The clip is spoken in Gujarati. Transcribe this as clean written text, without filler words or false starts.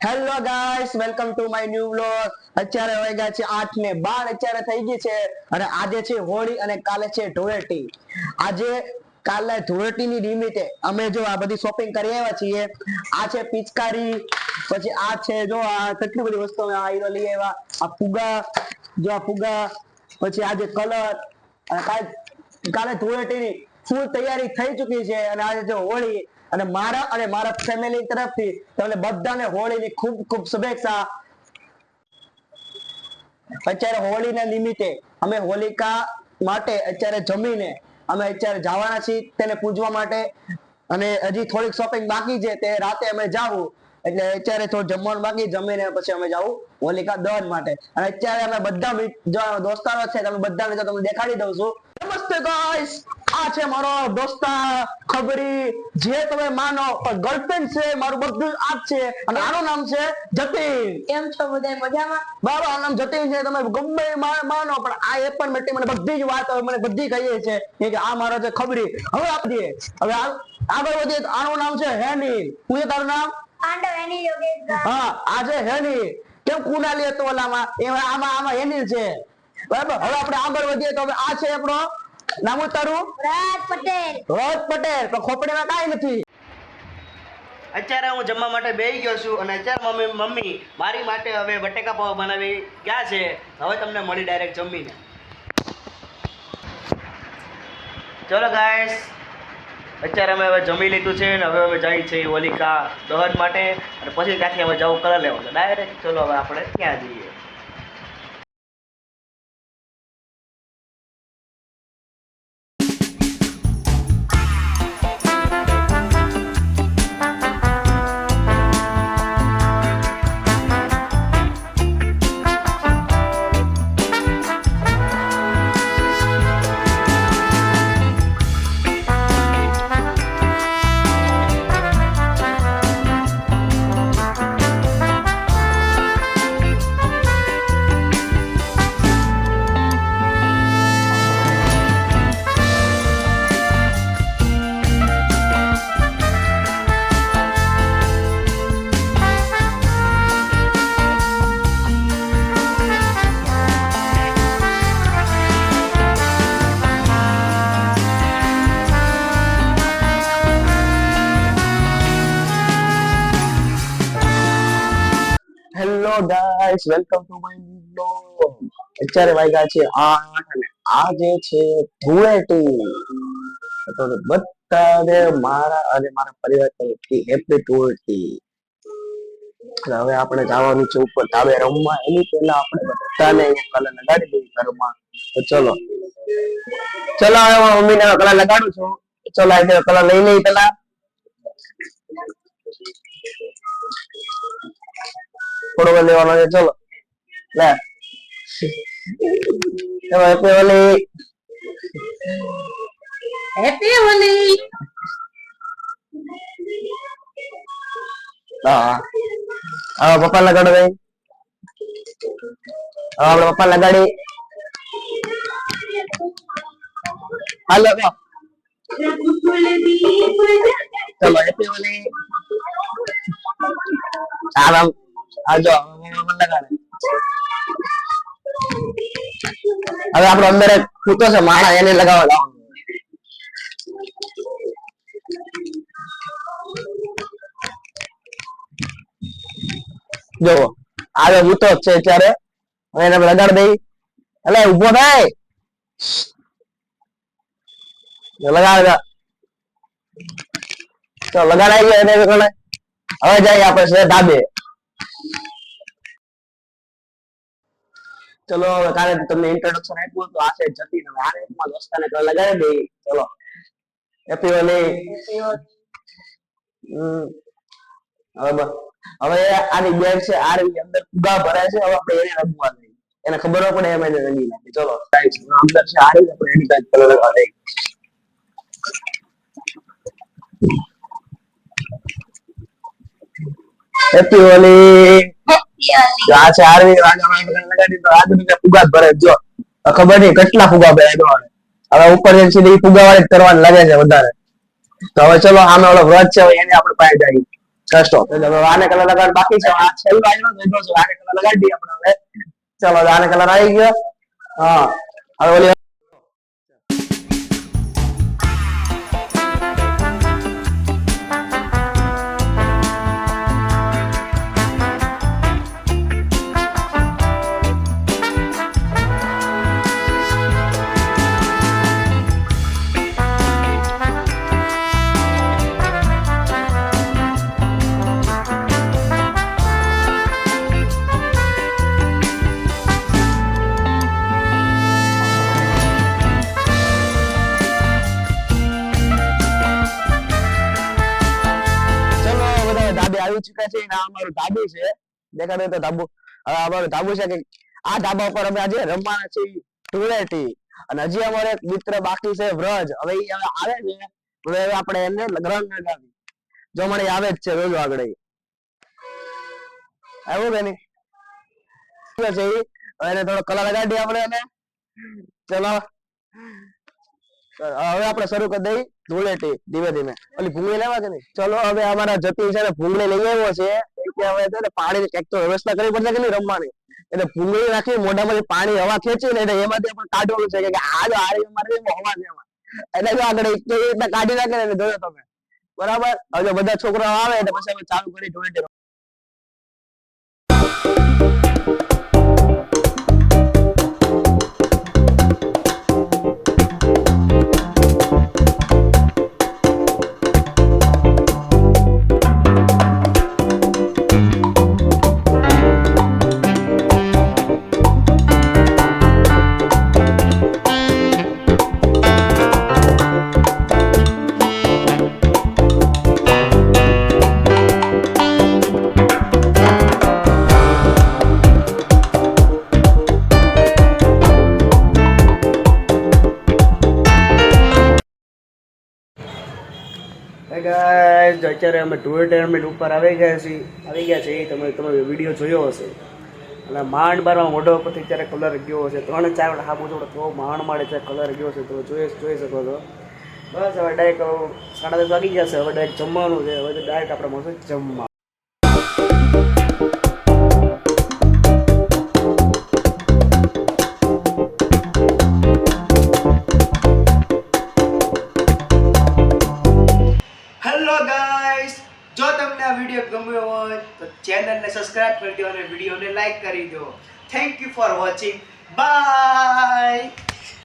Hello guys, welcome to my new vlog. અત્યારે વાગ્યા છે 8:12. અત્યારે થઈ ગઈ છે અને આજે છે હોળી અને કાલે છે ધૂળેટી. કાલે ધૂળેટીની નિમિત્તે અમે જો આ બધી શોપિંગ કરી આવ્યા છીએ. આ છે પિચકારી, પછી આ છે જો આ કેટલી બધી વસ્તુ આ લઈ આવ્યા. આ ફુગા, જો આ ફુગા, પછી આ જે કલર. અને કાલે ધૂળેટીની ફૂલ તૈયારી થઈ ચૂકી છે અને આજે જો હોળી અને મારા ફેમિલી તરફથી તમને બધાને હોળીની ખૂબ ખૂબ શુભેચ્છા. અત્યારે હોળીના નિમિત્તે અમે હોલિકા માટે અત્યારે જમીને અમે અત્યારે જવાના છીએ તેને પૂજવા માટે. અને હજી થોડીક શોપિંગ બાકી છે, તે રાતે અમે જાવું. એટલે અત્યારે થોડું જમવાનું બાકી, જમીને પછી અમે જાવું હોલિકા દહન માટે. અને અત્યારે અમે બધા દોસ્તારો છે, તમે બધાને જો તમને દેખાડી દઉં છું. નમસ્તે ગાઈસ, આ છે મારો દોસ્તાર ખબરી, જે તમે માનો પણ ગર્લફ્રેન્ડ છે. મારું બધું આ જ છે અને આનું નામ છે જતીન. કેમ છો બધા મજામાં? બાબા આનું નામ જતીન છે. તમે ગમે માનો પણ આ એ પણ મને બધી જ વાત મને બધી કહીએ છે કે આ મારો છે ખબરી. હવે આપીએ, હવે આગળ વધીએ. આનું નામ છે હેની. શું છે તારું નામ? પાંડવ એની યોગેશ. હા, આ છે હેની. કેમ કુનાલી હતો ઓલામાં, એમાં આમાં હેની છે. બરાબર. હવે આપણે આગળ વધીએ તો હવે આ છે આપણો નામ તારું? રાજ પટેલ. રોજ પટેલ. પણ ખોપડીમાં કાંઈ નથી. અત્યારે હું જમવા માટે બેસી ગયો છું અને અત્યારે મમ્મી મારી માટે હવે બટેકા પૌવા બનાવી ગયા છે. હવે તમને મળી ડાયરેક્ટ જમીને. ચલો ગાઈસ, અત્યારે અમે હવે જમી લીધું છે અને હવે અમે જઈએ છીએ હોલિકા દહન માટે અને પછી ત્યાંથી અમે જવું કલર લેવા ડાયરેક્ટ. ચલો હવે આપણે ત્યાં જઈએ. Hello guys, welcome to my blog. અત્યારે વાગ્યા છે 8 અને આ જે છે ધૂળેટી. તો બધાને મારા અને મારા પરિવાર તરફથી હેપી ધૂળેટી. હવે આપણે જવાનું છે ઉપર ધાબે રમવા. એની પહેલા આપણે બધાને કલર લગાડી દઈએ ઘરમાં. તો ચલો હવે હું મમ્મીને કલર લગાડું છું. ચલો આ કલર લઈ લઈ પેલા. થોડો લેવાનો છે. ચલો લે હેપી હોલી. હેપી હોલી. હા હા, પપ્પા લગાડો ભાઈ. હવે આપણે પપ્પા લગાડી. હાલો ચલો હેપી હોલી. આરામ આજો લગાડે. હવે આપણો અંદર એક કૂતો છે માણા, એને લગાવવા લાવવાનો. જો આગળ કૂતો છે અત્યારે. હવે એને લગાડ દઈ. એટલે ઉભો થાય. લગાડ તો લગાડાઈ ગયો એને. હવે જઈએ આપણે ધાબે. ચલો હવે કાલે તમને ઇન્ટ્રોડક્શન આપ્યું તો આ છે જતીન. હવે આને એકમાં દોસ્તાને લગાડી દઈ. ચલો હેપી હોલી. હવે આની બેગ છે, આ રહી અંદર ફુગા ભરાય છે. હવે આપણે એને રમવા દઈએ, એને ખબર પડે એમ એને રંગી નાખી. ચલો અંદર છે આ રહી, આપણે એની કાંઈ કલર લગાવી દઈએ. હેપી હોલી. આ છે આરવી લગાડી તો આ ફુગા ભરે. જો ખબર નહીં કેટલા ફુગા ભરાય. હવે ઉપર સીધી ફુગા વાળી કરવાની લાગે છે વધારે. તો હવે ચલો આમે ઓલો વ્રત છે, એને આપણે પાસે જઈએ. સ્ટોપ. એટલે હવે આને કલર લગાડ બાકી છે. આ છેલ્લો આઈનો વેધો છે. આને કલર લગાડી દઈએ આપણે હવે. ચલો આને કલર આવી ગયો. હા હવે ઓલી આવી ચુક્યા છે અને આ અમારું ધાબુ છે. દેખાડો તો ધાબુ. હવે અમારું ધાબુ છે કે આ ધાબા ઉપર અમે આજે રમવાના છે ધૂળેટી. અને હજી અમારે એક મિત્ર બાકી છે વ્રજ. હવે ઈ હવે આવે છે. હવે આપણે એને રંગ લગાવી. જો મને આવે જ છે રોજ આગળ આવ્યો બેની છે ઈ. હવે એને થોડો કલર લગાડી આપણે એને. ચલો હવે આપણે શરૂ કરી દઈએ ધૂળેટી ધીમે ધીમે. ઓલી ભૂંગળી લેવા કે નહીં? ચલો હવે અમારા જતી છે ને ભૂંગળી લઈ આવ્યો છે. કે હવે છે ને પાણી કંઈક તો વ્યવસ્થા કરવી પડશે કે નહીં રમવાની. એટલે ભૂંગળી રાખી મોઢામાંથી પાણી હવા ખેંચી ને એટલે એમાંથી પણ કાઢવાનું છે કે આ જો આ અમારે હવા છે એમાં. એટલે જો આગળ એક રીતના કાઢી નાખે ને જોયો તમે બરાબર. હવે બધા છોકરાઓ આવે એટલે પછી અમે ચાલુ કરી ધૂળેટી. ગાઈસ અત્યારે અમે ધૂળેટી ઉપર આવી ગયા છે. તમે વિડીયો જોયો હશે. અને માંડ બારમાં મોઢા ઉપરથી ત્યારે કલર ગયો હશે. 3-4 વાર હાબુ થોડો તો માંડ માડે ત્યારે કલર ગયો છે. તમે જોઈ શકો છો. બસ હવે ડાયરેક્ટ 10:30 વાગી જશે. હવે ડાયરેક્ટ જમવાનું છે. હવે તો ડાયરેક્ટ આપણે મળશે જમવા. હેલો ગાઈસ, જો તમને આ વિડીયો ગમ્યો હોય તો ચેનલને સબસ્ક્રાઇબ કરી દો અને વિડીયોને લાઈક કરી દો. Thank you for watching. By.